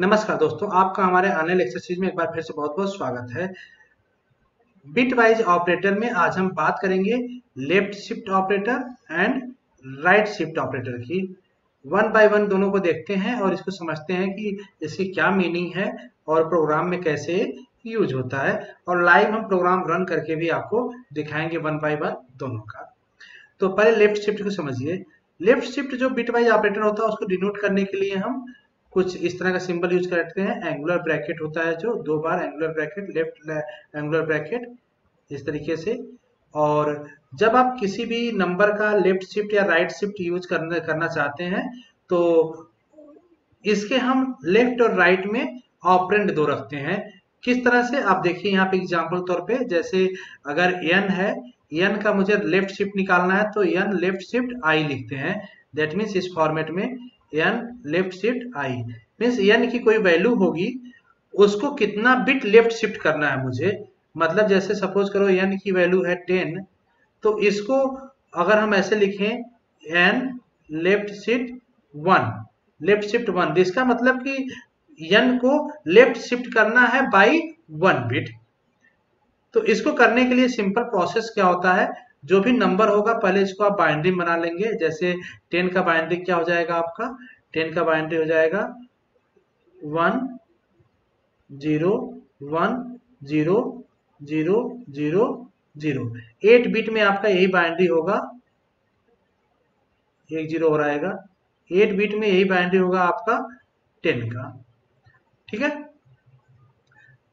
नमस्कार दोस्तों, आपका हमारे ऑनलाइन लेक्चर सीरीज में एक बार फिर से बहुत बहुत स्वागत है। बिट वाइज ऑपरेटर में आज हम बात करेंगे left shift operator and right shift operator की। वन बाय वन दोनों को देखते हैं और इसको समझते हैं कि इसकी क्या मीनिंग है और प्रोग्राम में कैसे यूज होता है, और लाइव हम प्रोग्राम रन करके भी आपको दिखाएंगे वन बाय वन दोनों का। तो पहले लेफ्ट शिफ्ट को समझिए। लेफ्ट शिफ्ट जो बिट वाइज ऑपरेटर होता है उसको डिनोट करने के लिए हम कुछ इस तरह का सिंबल यूज करते हैं। एंगुलर ब्रैकेट होता है जो दो बार angular bracket, left angular bracket, इस तरीके से। और जब आप किसी भी नंबर का लेफ्ट शिफ्ट या राइट शिफ्ट यूज करना चाहते हैं तो इसके हम लेफ्ट और राइट में ऑपरेंड दो रखते हैं। किस तरह से आप देखिए यहाँ पे एग्जांपल तौर पे, जैसे अगर n है, n का मुझे लेफ्ट शिफ्ट निकालना है तो n लेफ्ट शिफ्ट i लिखते हैं। दैट मीन्स इस फॉर्मेट में n left shift i means n की कोई वैल्यू होगी, उसको कितना बिट लेफ्ट शिफ्ट करना है मुझे। मतलब जैसे सपोज करो n की वैल्यू है 10, तो इसको अगर हम ऐसे लिखें n left shift 1, left shift 1, इसका मतलब कि n को लेफ्ट शिफ्ट करना है बाई 1 बिट। तो इसको करने के लिए सिंपल प्रोसेस क्या होता है, जो भी नंबर होगा पहले इसको आप बाइनरी बना लेंगे। जैसे 10 का बाइनरी क्या हो जाएगा आपका, 10 का बाइनरी हो जाएगा 1 0 1 0 0 0 0। 8 बिट में आपका यही बाइनरी होगा, 1 0 हो रहेगा। 8 बिट में यही बाइनरी होगा आपका 10 का। ठीक है।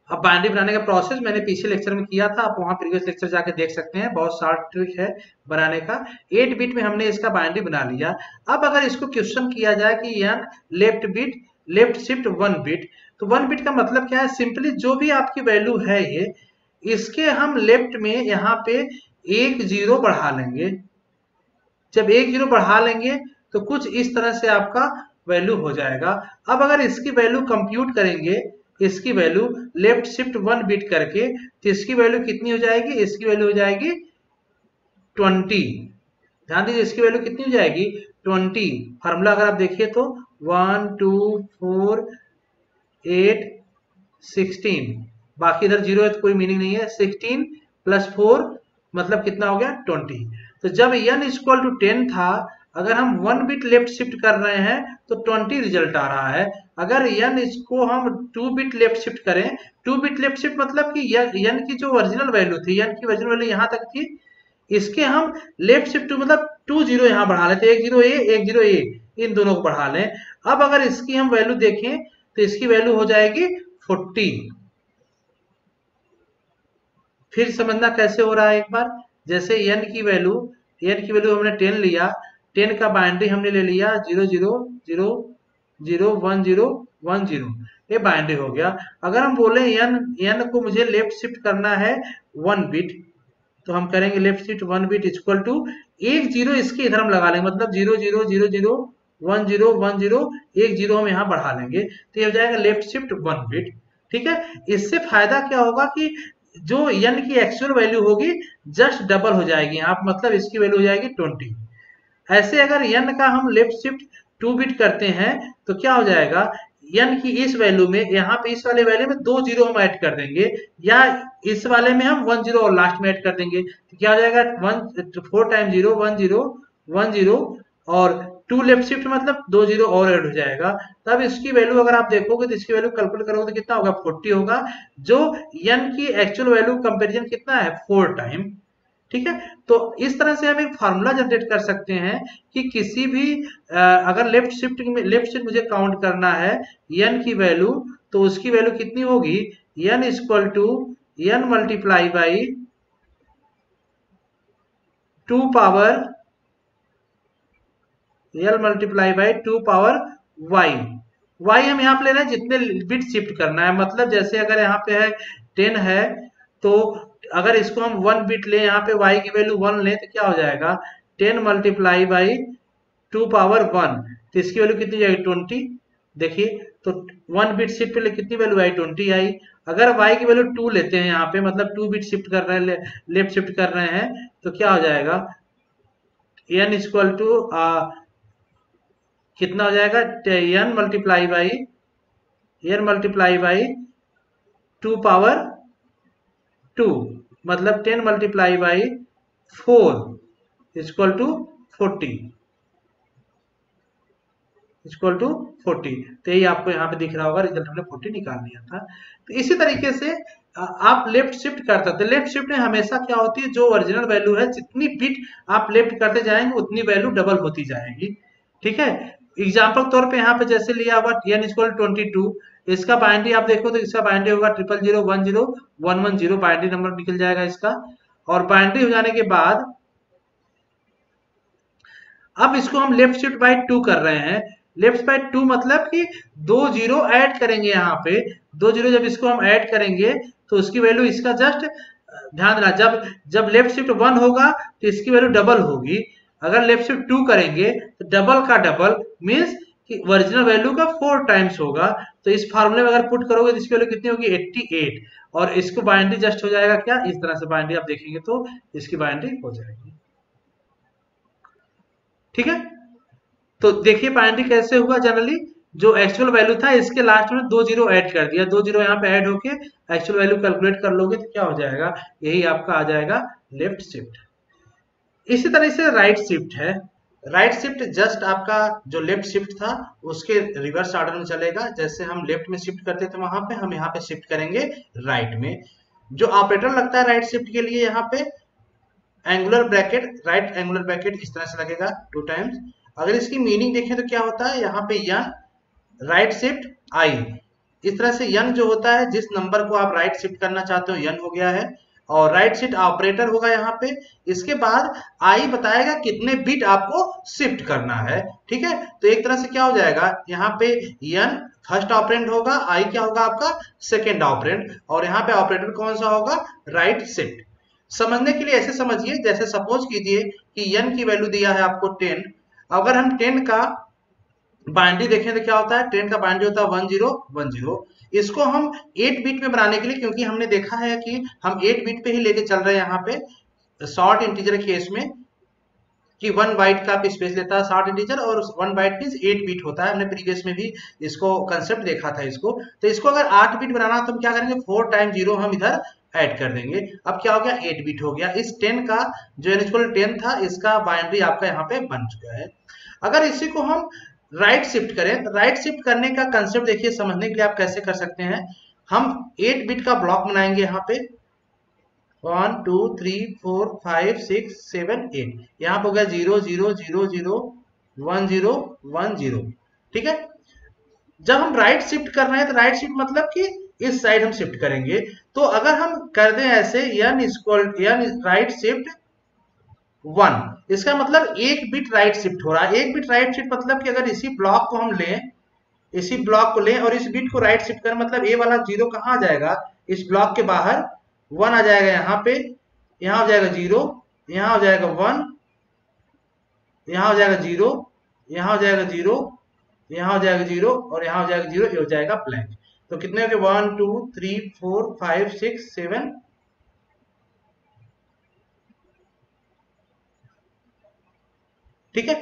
अब बाइनरी बनाने का प्रोसेस मैंने पिछले लेक्चर में किया था, आप वहां प्रीवियस लेक्चर जाके देख सकते हैं। बहुत शार्ट ट्रिक है बनाने का। 8 बिट में हमने इसका बाइनरी बना लिया। अब अगर इसको क्वेश्चन किया जाए कि n left bit left shift 1 bit, तो 1 बिट का मतलब क्या है, सिंपली जो भी आपकी वैल्यू है ये, इसके हम लेफ्ट में यहाँ पे 1 0 बढ़ा लेंगे। जब 1 0 बढ़ा लेंगे तो कुछ इस तरह से आपका वैल्यू हो जाएगा। अब अगर इसकी वैल्यू कंप्यूट करेंगे, इसकी वैल्यू लेफ्ट शिफ्ट 1 बिट करके, तो इसकी वैल्यू कितनी हो जाएगी, इसकी वैल्यू हो जाएगी 20। ध्यान दीजिए, इसकी वैल्यू कितनी हो जाएगी 20। फार्मूला अगर आप देखिए तो 1 2 4 8 16, बाकी इधर जीरो है तो कोई मीनिंग नहीं है। 16 प्लस 4 मतलब कितना हो गया 20। तो जब n इक्वल टू 10 था, अगर हम 1 बिट लेफ्ट शिफ्ट कर रहे हैं तो 20 रिजल्ट आ रहा है। अगर n इसको हम 2 बिट लेफ्ट शिफ्ट करें, 2 बिट लेफ्ट शिफ्ट मतलब कि n की जो ओरिजिनल वैल्यू थी, n की ओरिजिनल वैल्यू यहाँ तक थी, इसके हम लेफ्ट शिफ्ट मतलब 2 0 यहाँ बढ़ा लेते, 1 0 a 1 0 a, इन दोनों को बढ़ा लें। अब अगर इसकी हम वैल्यू देखें तो इसकी वैल्यू हो जाएगी 40। फिर समझना कैसे हो रहा है एक बार। जैसे n की वैल्यू हमने 10 लिया, 10 का बाइनरी हमने ले लिया 0 0 0 0 1 0 1 0, ये बाइनरी हो गया। अगर हम बोले n को मुझे लेफ्ट शिफ्ट करना है 1 बिट, तो हम करेंगे left shift 1 bit equal to 1 0 इसके इधर हम लगा लेंगे, मतलब 0 0 0 0 1 0 1 0 1 0 हम यहाँ बढ़ा लेंगे, तो ये हो जाएगा लेफ्ट शिफ्ट 1 बिट। ठीक है। इससे फायदा क्या होगा कि जो n की एक्चुअल वैल्यू होगी जस्ट डबल हो जाएगी यहाँ, मतलब इसकी वैल्यू हो जाएगी 20। ऐसे अगर n का हम लेफ्ट शिफ्ट 2 बिट करते हैं तो क्या हो जाएगा, n की इस वैल्यू में, यहाँ पे इस वाले वैल्यू में 2 जीरो हम ऐड कर देंगे, या इस वाले में हम 1 जीरो और लास्ट में ऐड कर देंगे, तो क्या हो जाएगा 4 टाइम 0 1 0 1 0, और 2 लेफ्ट शिफ्ट मतलब 2 जीरो और ऐड हो जाएगा। तब इसकी वैल्यू अगर आप देखोगे तो इसकी वैल्यू कैलकुलेट करोगे तो कितना होगा 40 होगा, जो n की एक्चुअल वैल्यू कंपेरिजन कितना है 4 टाइम। ठीक है। तो इस तरह से हम एक फार्मूला जनरेट कर सकते हैं कि किसी भी अगर लेफ्ट शिफ्ट मुझे काउंट करना है n की वैल्यू, तो उसकी वैल्यू कितनी होगी, n equal to n multiply by 2 power l multiply by 2 power y। y हम यहाँ पे ले रहे हैं जितने बिट शिफ्ट करना है, मतलब जैसे अगर यहाँ पे है 10 है, तो अगर इसको हम 1 बिट ले, यहाँ पे y की वैल्यू 1 ले, तो क्या हो जाएगा 10 मल्टीप्लाई बाई 2 पावर 1, तो इसकी वैल्यू कितनी जाएगी 20। देखिए, तो 1 बिट शिफ्ट पे कितनी वैल्यू आई 20 आई। अगर y की वैल्यू 2 लेते हैं यहाँ पे, मतलब 2 बिट शिफ्ट कर रहे हैं, लेफ्ट शिफ्ट कर रहे हैं, तो क्या हो जाएगा n इक्वल टू कितना हो जाएगा n multiply by n multiply by 2 power 2 मतलब 10 multiply by 4 equal to 40 equal to 40। तो यही आपको यहाँ पे दिख रहा होगा, रिजल्ट हमने 40 निकाल लिया था। तो इसी तरीके से आप लेफ्ट शिफ्ट कर सकते हैं। लेफ्ट शिफ्ट में हमेशा क्या होती है, जो ओरिजिनल वैल्यू है जितनी बिट आप लेफ्ट करते जाएंगे उतनी वैल्यू डबल होती जाएगी। ठीक है, एग्जाम्पल तौर पे यहाँ पे जैसे लिया हुआ n इक्वल 22, इसका बाइनरी आप देखो तो इसका बाइनरी होगा 00010 बाइनरी नंबर निकल जाएगा इसका। और बाइनरी हो जाने के बाद अब इसको हम लेफ्ट शिफ्ट बाय 2 कर रहे हैं। लेफ्ट बाय 2 मतलब कि 2 जीरो ऐड करेंगे यहाँ पे। 2 जीरो जब इसको हम ऐड करेंगे तो उसकी वैल्यू इसका जस्ट ध्यान देना, जब लेफ्ट शिफ्ट 1 होगा तो इसकी वैल्यू डबल होगी। अगर लेफ्ट शिफ्ट 2 करेंगे तो डबल का डबल मीन्स कि ओरिजिनल वैल्यू का 4 टाइम्स होगा। तो इस फार्मूले में अगर पुट करोगे तो इसकी वैल्यू कितनी होगी 88, और इसको बाइनरी जस्ट हो जाएगा क्या, इस तरह से बाइनरी आप देखेंगे तो इसकी बाइनरी हो जाएगी। ठीक है, तो देखिए बाइनरी कैसे हुआ। जनरली जो एक्चुअल वैल्यू था इसके लास्ट में 2 जीरो ऐड कर दिया, 2 जीरो यहाँ पे ऐड होके एक्चुअल वैल्यू कैलकुलेट कर लोगे तो क्या हो जाएगा, यही आपका आ जाएगा लेफ्ट शिफ्ट। इसी तरह से राइट शिफ्ट है। राइट शिफ्ट जस्ट आपका जो लेफ्ट शिफ्ट था उसके रिवर्स ऑर्डर में चलेगा। जैसे हम लेफ्ट में शिफ्ट करते थे वहां पे हम यहाँ पे शिफ्ट करेंगे राइट में। जो ऑपरेटर लगता है राइट शिफ्ट के लिए यहाँ पे angular bracket, right angular bracket इस तरह से लगेगा 2 टाइम्स। अगर इसकी मीनिंग देखें तो क्या होता है, यहाँ पे यन राइट शिफ्ट आई, इस तरह से यन जो होता है जिस नंबर को आप राइट शिफ्ट करना चाहते हो यन हो गया है, और राइट शिफ्ट ऑपरेटर होगा यहाँ पे। इसके बाद आई बताएगा कितने बिट आपको शिफ्ट करना है। ठीक है, तो एक तरह से क्या हो जाएगा, यहाँ पे यन फर्स्ट ऑपरेंड होगा, आई क्या होगा आपका सेकेंड ऑपरेंड, और यहाँ पे ऑपरेटर कौन सा होगा, राइट शिफ्ट। समझने के लिए ऐसे समझिए, जैसे सपोज कीजिए कि n की वैल्यू दिया है आपको 10। अगर हम 10 का बाइनरी देखें तो क्या होता है, 10 का बाइनरी होता है 1010। इसको हम 8 बिट में बनाने के लिए, क्योंकि हमने देखा है कि हम 8 बिट पे ही लेके चल रहे हैं यहाँ पे शॉर्ट इंटीजर केस में, कि 1 बाइट का स्पेस लेता है शॉर्ट इंटीजर, और 1 बाइट मींस 8 बिट होता है। हमने प्रीवियस में भी इसको कंसेप्ट देखा था इसको। तो इसको अगर 8 बिट बनाना तो हम क्या करेंगे, 4 टाइम 0 हम इधर ऐड कर देंगे। अब क्या हो गया, 8 बिट हो गया। इस 10 का जो n 10 था इसका बाइनरी आपका यहाँ पे बन चुका है। अगर इसी को हम राइट शिफ्ट करें तो राइट शिफ्ट करने का कंसेप्ट देखिए, समझने के लिए आप कैसे कर सकते हैं। हम 8 बिट का ब्लॉक बनाएंगे यहाँ पे 1 2 3 4 5 6 7 8, यहाँ पे हो गया 0 0 0 0 1 0 1 0। ठीक है, जब हम राइट शिफ्ट कर रहे हैं तो राइट शिफ्ट मतलब कि इस साइड हम शिफ्ट करेंगे। तो अगर हम कर दें ऐसे n राइट शिफ्ट 1, इसका मतलब एक बिट राइट शिफ्ट हो रहा है। एक बिट राइट शिफ्ट मतलब कि अगर इसी ब्लॉक को हम लें, इसी ब्लॉक को लें और इस बिट को राइट शिफ्ट करें, मतलब ए वाला 0 कहाँ आ जाएगा, इस ब्लॉक के बाहर 1 आ जाएगा यहाँ पे, यहाँ हो जाएगा 0, यहाँ हो जाएगा 1, यहाँ हो जाएगा 0, यहाँ हो जाएगा 0, यहाँ हो जाएगा 0, और यहाँ हो जाएगा 0, ये हो जाएगा ब्लैंक। तो कितने हो गए 1 2 3 4 5 6 7। ठीक है,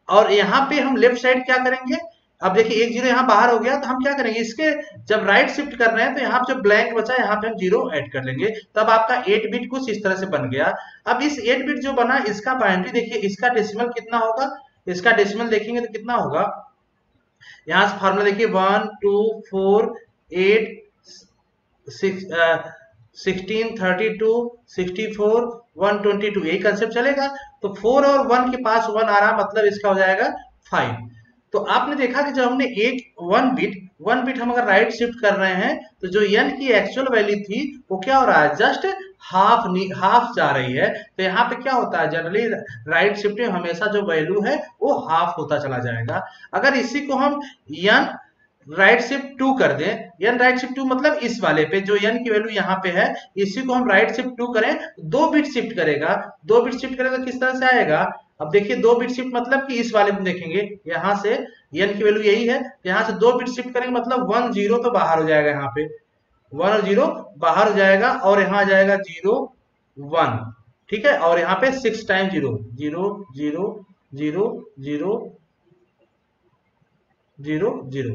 और यहाँ पे हम लेफ्ट साइड क्या करेंगे, अब देखिए 1 0 यहाँ बाहर हो गया, तो हम क्या करेंगे, इसके जब राइट शिफ्ट कर रहे हैं तो यहाँ पे जो ब्लैंक बचा यहाँ पे हम 0 ऐड कर लेंगे। तब आपका 8 बिट कुछ इस तरह से बन गया। अब इस 8 बिट जो बना इसका बाइनरी देखिए, इसका डेसिमल कितना होगा, इसका डेसिमल देखेंगे तो कितना होगा, यहाँ से फॉर्मूला देखिए 1 2 4 8 16 32 64 122, यही कंसेप्ट चलेगा। तो 4 और 1 के पास 1 आ रहा, मतलब इसका हो जाएगा 5। तो आपने देखा कि जब हमने एक 1 बिट हम अगर राइट शिफ्ट कर रहे हैं तो जो n की एक्चुअल वैल्यू थी वो क्या हो रहा है, जस्ट हाफ जा रही है। तो यहाँ पे क्या होता है, जनरली राइट शिफ्ट में हमेशा जो वैल्यू है वो हाफ होता चला जाएगा। अगर इसी को हम n राइट शिफ्ट 2 कर दें, n राइट शिफ्ट 2 मतलब इस वाले पे जो n की वैल्यू यहाँ पे है, इसी को हम राइट शिफ्ट 2 करें, 2 बिट शिफ्ट करेगा। 2 बिट शिफ्ट करेगा किस तरह से आएगा, अब देखिए 2 बिट शिफ्ट मतलब कि इस वाले में देखेंगे, यहाँ से n की वैल्यू यही है, यहाँ से 2 बिट शिफ्ट करेंगे मतलब 1 0 तो बाहर हो जाएगा, यहाँ पे 1 और 0 बाहर हो जाएगा, और यहाँ आ जाएगा 0 1। ठीक है, और यहाँ पे 6 टाइम 0 0 0 0 0 0 0।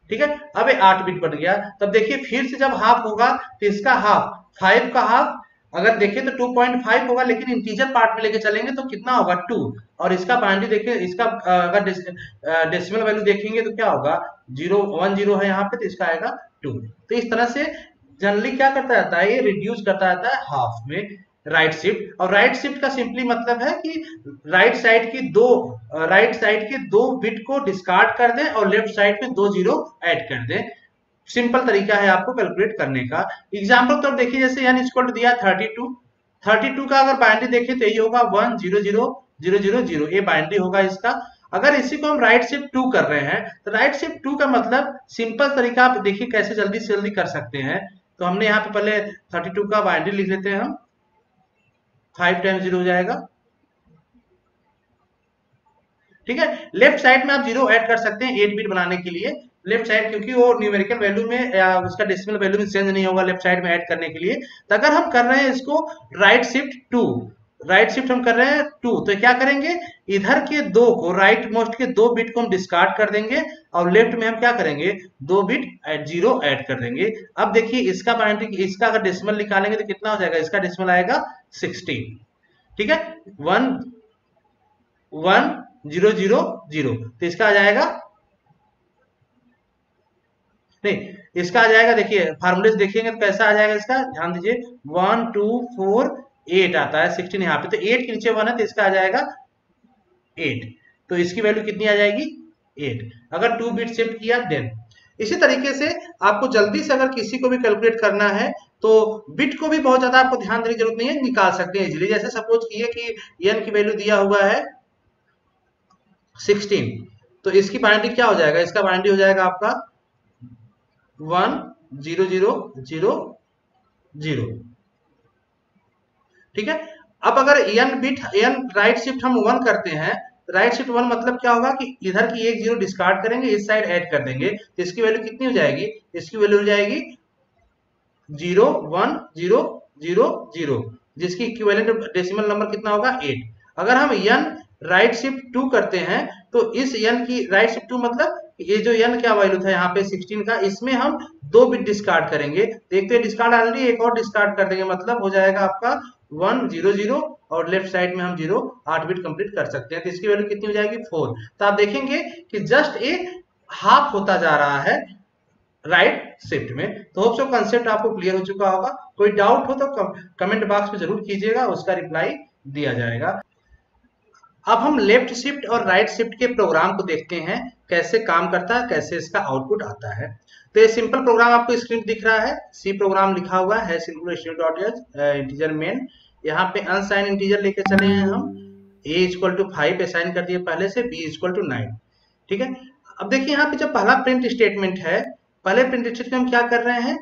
ठीक है, अब ये 8 बिट बन गया। तब देखिए फिर से जब हाफ होगा तो इसका हाफ 5 का हाफ अगर देखें तो 2.5 होगा, लेकिन इंटीजर पार्ट में लेके चलेंगे तो कितना होगा 2। और इसका बाइनरी देखिए, इसका अगर डेसिमल वैल्यू देखेंगे तो क्या होगा 010 है यहाँ पे, तो इसका आएगा 2। तो इस तरह से जनरली क्या करता रहता है, ये रिड्यूस करता रहता है हाफ में राइट शिफ्ट। और राइट शिफ्ट का सिंपली मतलब है कि राइट साइड के दो बिट को डिस्कार्ड कर दें और लेफ्ट साइड में 2 जीरो ऐड कर दें। सिंपल तरीका है आपको कैलकुलेट करने का। एग्जाम्पल तो देखिए, जैसे n इक्वल टू दिया 32 का अगर बाइनरी देखें तो ये होगा 100000, ये बाइनरी होगा इसका। अगर इसी को हम राइट शिफ्ट 2 कर रहे हैं तो राइट शिफ्ट 2 का मतलब सिंपल तरीका आप देखिए कैसे जल्दी से जल्दी कर सकते हैं। तो हमने यहाँ पे पहले 32 का बाइनरी लिख लेते हैं हम, 5 टाइम्स 0 हो जाएगा। ठीक है, लेफ्ट साइड में आप 0 ऐड कर सकते हैं 8 बिट बनाने के लिए। लेफ्ट साइड क्योंकि वो न्यूमेरिकल वैल्यू में या उसका डेसिमल वैल्यू में चेंज नहीं होगा लेफ्ट साइड में ऐड करने के लिए। तो अगर हम कर रहे हैं इसको राइट शिफ्ट हम कर रहे हैं 2, तो क्या करेंगे, इधर के दो को राइट मोस्ट के 2 बिट को हम डिस्कार्ड कर देंगे और लेफ्ट में हम क्या करेंगे 2 बिट 0 ऐड कर देंगे। अब देखिए इसका बाइनरी, इसका अगर डेसिमल निकालेंगे तो कितना हो जाएगा, इसका डेसिमल आएगा 16। ठीक है, 11000, तो इसका आ जाएगा, नहीं इसका आ जाएगा, देखिए फार्मूले से देखेंगे तो कैसा आ जाएगा इसका, ध्यान दीजिए 1 2 4 8 आता है, 16 यहाँ पे, तो 8 के नीचे 1 है तो इसका आ जाएगा 8। तो इसकी वैल्यू कितनी आ जाएगी 8, अगर 2 बिट शिफ्ट किया देन। इसी तरीके से आपको जल्दी से अगर किसी को भी कैलकुलेट करना है तो बिट को भी बहुत ज्यादा आपको ध्यान देने की जरूरत नहीं है, निकाल सकते हैं इजीली। जैसे सपोज किए कि n की वैल्यू दिया हुआ है 16, तो इसकी बाइनरी क्या हो जाएगा, इसका बाइनरी हो जाएगा आपका 10000। ठीक है, अब अगर n राइट शिफ्ट हम 1 करते हैं, राइट शिफ्ट 1 मतलब क्या होगा कि इधर की एक 0 डिस्कार्ड करेंगे, इस साइड ऐड कर देंगे, तो इसकी वैल्यू कितनी हो जाएगी, इसकी वैल्यू हो जाएगी 01000, जिसकी इक्विवेलेंट डेसिमल नंबर कितना होगा 8। अगर हम n राइट शिफ्ट 2 करते हैं तो इस n की राइट शिफ्ट 2 मतलब ये जो n क्या वैल्यू था यहाँ पे 16 का, इसमें हम 2 बिट डिस्कार्ड करेंगे। देखते हैं डिस्कार्ड ऑलरेडी एक और डिस्कार्ड कर देंगे, मतलब हो जाएगा आपका 100 और लेफ्ट साइड में हम 0 8 बिट कंप्लीट कर सकते हैं, तो इसकी वैल्यू कितनी हो जाएगी 4। तो आप देखेंगे कि जस्ट एक हाफ होता जा रहा है राइट शिफ्ट में। तो होप सो कंसेप्ट आपको क्लियर हो चुका होगा। कोई डाउट हो तो कमेंट बॉक्स में जरूर कीजिएगा, उसका रिप्लाई दिया जाएगा। अब हम लेफ्ट शिफ्ट और राइट शिफ्ट के प्रोग्राम को देखते हैं कैसे काम करता है, कैसे इसका आउटपुट आता है। तो ये सिंपल प्रोग्राम आपको स्क्रीन दिख रहा है, सी प्रोग्राम लिखा हुआ है, इंटीजर मेन। यहाँ पे अनसाइन इंटीजर लेके चले हैं हम, a इक्वल टू 5 असाइन कर दिए पहले से, b इक्वल टू 9। ठीक है, अब देखिए यहाँ पे जो पहला प्रिंट स्टेटमेंट है, पहले प्रिंट स्टेटमेंट में हम क्या कर रहे हैं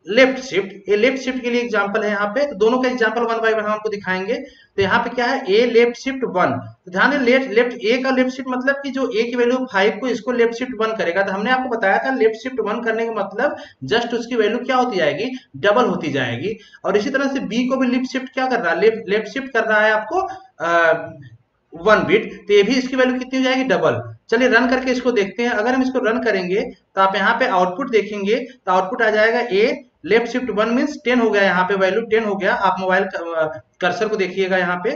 लेफ्ट शिफ्ट। ये लेफ्ट शिफ्ट के लिए एग्जांपल है यहाँ पे, तो दोनों का एग्जांपल 1 बाय 1 हम आपको दिखाएंगे। तो यहाँ पे क्या है ए लेफ्ट शिफ्ट 1, तो ध्यान दें लेफ्ट ए का लेफ्ट शिफ्ट मतलब कि जो ए की वैल्यू 5 को इसको लेफ्ट शिफ्ट 1 करेगा। तो हमने आपको बताया था लेफ्ट शिफ्ट 1 करने का मतलब जस्ट उसकी वैल्यू क्या होती जाएगी, डबल होती जाएगी। और इसी तरह से बी को भी लेफ्ट शिफ्ट क्या कर रहा है, लेफ्ट शिफ्ट कर रहा है आपको 1 बिट, तो ये भी इसकी वैल्यू कितनी हो जाएगी डबल। चलिए रन करके इसको देखते हैं। अगर हम इसको रन करेंगे तो आप यहाँ पे आउटपुट देखेंगे, तो आउटपुट आ जाएगा ए लेफ्ट शिफ्ट 1 मींस 10 हो गया, यहाँ पे वैल्यू 10 हो गया। आप मोबाइल कर्सर को देखिएगा यहाँ पे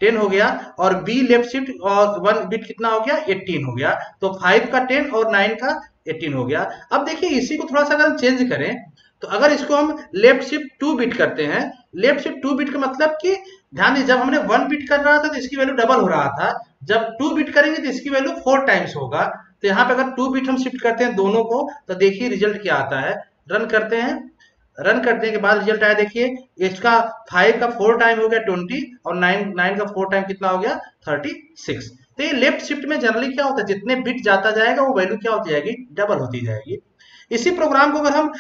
10 हो गया, और बी लेफ्ट शिफ्ट और 1 बिट कितना हो गया 18 हो गया। तो 5 का 10 और 9 का 18 हो गया। अब देखिए इसी को थोड़ा सा अगर हम चेंज करें, तो अगर इसको हम लेफ्ट शिफ्ट 2 बिट करते हैं, लेफ्ट शिफ्ट 2 बिट का मतलब कि ध्यान दीजिए जब हमने 1 बिट कर रहा था तो इसकी वैल्यू डबल हो रहा था, जब 2 बिट करेंगे तो इसकी वैल्यू 4 टाइम्स होगा। तो यहाँ पे अगर 2 बिट हम शिफ्ट करते हैं दोनों को, तो देखिए रिजल्ट क्या आता है। रन करते हैं, रन करने के बाद रिजल्ट आया, देखिए इसका 5 का 4 टाइम हो गया 20 और 9 का 4 टाइम कितना हो गया 36। तो ये लेफ्ट शिफ्ट में जनरली क्या होता है, जितने बिट जाता जाएगा वो वैल्यू क्या होती जाएगी, डबल होती जाएगी। इसी प्रोग्राम को अगर हम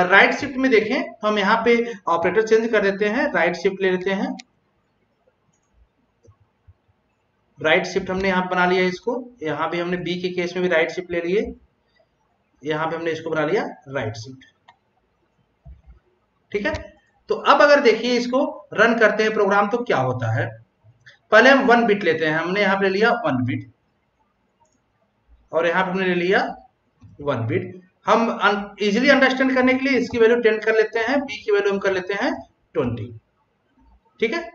राइट शिफ्ट में देखें तो हम यहाँ पे ऑपरेटर चेंज कर देते हैं, राइट शिफ्ट ले लेते हैं। राइट शिफ्ट हमने यहाँ बना लिया इसको, यहाँ पे हमने बी के केस में भी राइट शिफ्ट ले लिए, यहाँ पे हमने इसको बना लिया राइट शिफ्ट। ठीक है, तो अब अगर देखिए इसको रन करते हैं प्रोग्राम तो क्या होता है। पहले हम 1 बिट लेते हैं, हमने यहाँ पे ले लिया 1 बिट और यहाँ पे हमने ले लिया 1 बिट। हम इजिली अंडरस्टैंड करने के लिए इसकी वैल्यू 10 कर लेते हैं, बी की वैल्यू हम कर लेते हैं 20। ठीक है,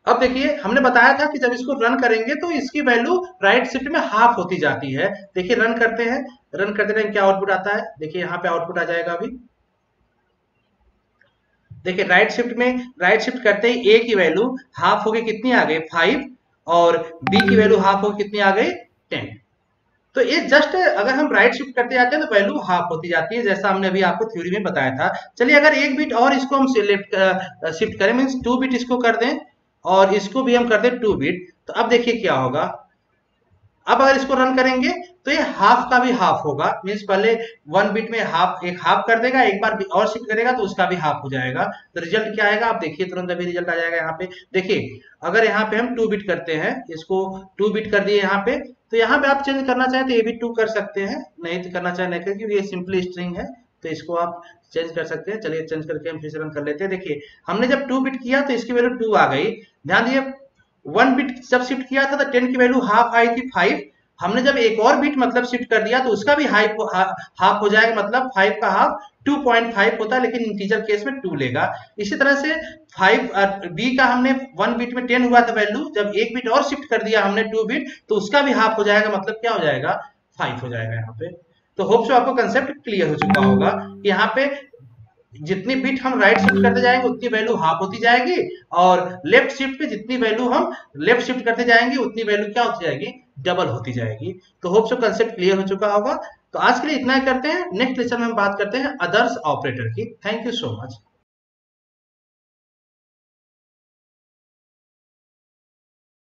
अब देखिए हमने बताया था कि जब इसको रन करेंगे तो इसकी वैल्यू राइट शिफ्ट में हाफ होती जाती है। देखिए रन करते हैं, रन करते टाइम क्या आउटपुट आता है, देखिए यहाँ पे आउटपुट आ जाएगा अभी। देखिए राइट शिफ्ट करते ही ए की वैल्यू हाफ हो गई, कितनी आ गई 5, और बी की वैल्यू हाफ हो गई, कितनी आ गई 10। तो ये जस्ट अगर हम राइट शिफ्ट करते जाते हैं तो वैल्यू हाफ होती जाती है, जैसा हमने अभी आपको थ्योरी में बताया था। चलिए अगर एक बिट और इसको हम लेफ्ट शिफ्ट करें, मीन्स 2 बिट इसको कर दें और इसको भी हम कर दें 2 बिट, तो अब देखिए क्या होगा। अब अगर इसको रन करेंगे तो ये हाफ का भी हाफ होगा, मीन्स पहले 1 बिट में एक हाफ कर देगा, एक बार और शिफ्ट करेगा तो उसका भी हाफ हो जाएगा। तो रिजल्ट क्या आएगा आप देखिए, तुरंत अभी रिजल्ट आ जाएगा। यहाँ पे देखिए अगर यहाँ पे हम 2 बिट करते हैं, इसको 2 बिट कर दिए यहाँ पे, तो यहाँ पे आप चेंज करना चाहें तो ये भी 2 कर सकते हैं, नहीं तो करना चाहे नहीं, क्योंकि ये सिंपली स्ट्रिंग है तो इसको आप चेंज कर सकते हैं। चलिए चेंज करके हम फिर से रन कर लेते हैं। देखिए हमने जब 2 बिट किया तो इसकी वैल्यू 2 आ गई। ध्यान दिए 1 बिट जब शिफ्ट किया था तो 10 की वैल्यू हाफ आई थी 5। हमने जब एक और बिट मतलब शिफ्ट कर दिया तो उसका भी हाफ हो जाएगा, मतलब 5 का हाफ 2.5 होता है, लेकिन इंटीजर केस में 2 लेगा। इसी तरह से 5 बी का हमने 1 बिट में 10 हुआ था वैल्यू, जब एक बिट और शिफ्ट कर दिया हमने 2 बिट तो उसका भी हाफ हो जाएगा, मतलब क्या हो जाएगा 5 हो जाएगा यहाँ पे। तो होप सो आपको कंसेप्ट क्लियर हो चुका होगा कि यहाँ पे जितनी बिट हम राइट शिफ्ट करते जाएंगे उतनी वैल्यू हाफ होती जाएगी, और लेफ्ट शिफ्ट पे जितनी वैल्यू हम लेफ्ट शिफ्ट करते जाएंगे उतनी वैल्यू क्या होती जाएगी, डबल होती जाएगी। तो होप सो कंसेप्ट क्लियर हो चुका होगा। तो आज के लिए इतना ही करते हैं, नेक्स्ट लेक्चर में हम बात करते हैं अदर्स ऑपरेटर की। Thank you so much.